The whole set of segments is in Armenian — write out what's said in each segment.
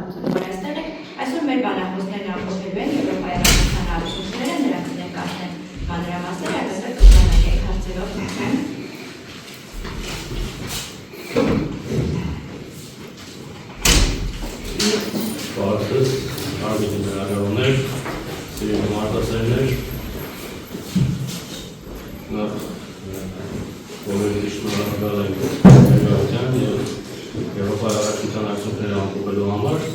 պատմությունը պատրաստել եք, այսօր մեր բանախոսներն ամփոփելու են եվրոպայական հարաբերությունները, նրանց ներկայացնեն մանրամասներ, այդպես կշարունակենք հարցերով։ Բարոյս, հարգելի լրագրողներ, սիրելի մարդասերներ, նախ բոլորի շնորհակալ ենք ներկայության եւ Եվրոպայի առաքելության արդյունքները ամփոփելու համար։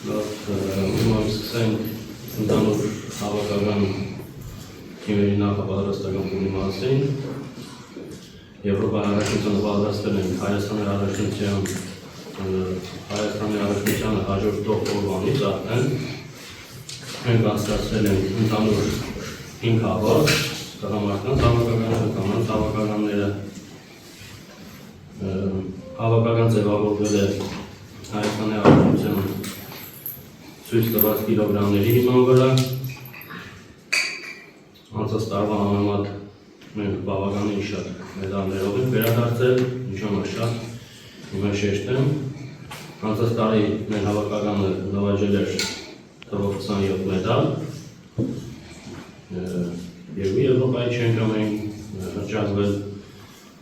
Ուզում եմ սկսենք ընդհանուր հավաքական թիմերի նախապատրաստական փուլի մասին։ Եվրոպայի առաքելությանը պատրաստել ենք Հայաստանի առաքելությանը հաջորդող օրվանից արդեն մենք անցկացրել ենք ընդհանուր 5 հավաք, տղամարդկանց հավաքականները, կանանց հավաքականները, հավաքական ձևավորվել է Հայաստանի առաքելության ցույց տված կիլոգրամների հիման վրա։ Անցած տարվա համեմատ մենք բավականին շատ մեդալներով ենք վերադարձել, նշանակ շատ, հիմա շեշտեմ։ Անցած տարի մեր հավաքականը նվաճել էր թվով 27 մեդալ, երկու Եվրոպայի չեմպիոն ենք հռչակվել,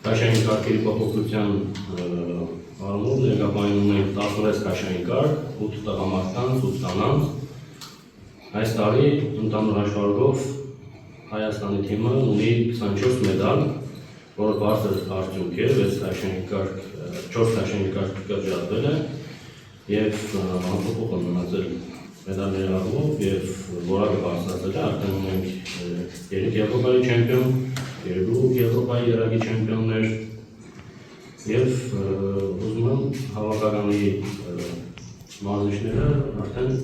քաշային կարգերի փոփոխության առումով ներկայացնում ենք 16 քաշային կարգ, 8 տղամարդկանց, 8 կանանց։ Այս տարի ընդհանուր աշխարհով Հայաստանի թիմը ունի 24 մեդալ, որը բարձր արդյունք է, 4 քաշային կարգ կրճատվել է եւ ամփոփող են մնացել մեդալների առումով եւ որակը բարձրացել է, արդեն ունենք 3 Եվրոպայի չեմպիոն, 2 Եվրոպայի երագի չեմպիոններ եւ ուզում եմ հավաքականի մարզիչները արդեն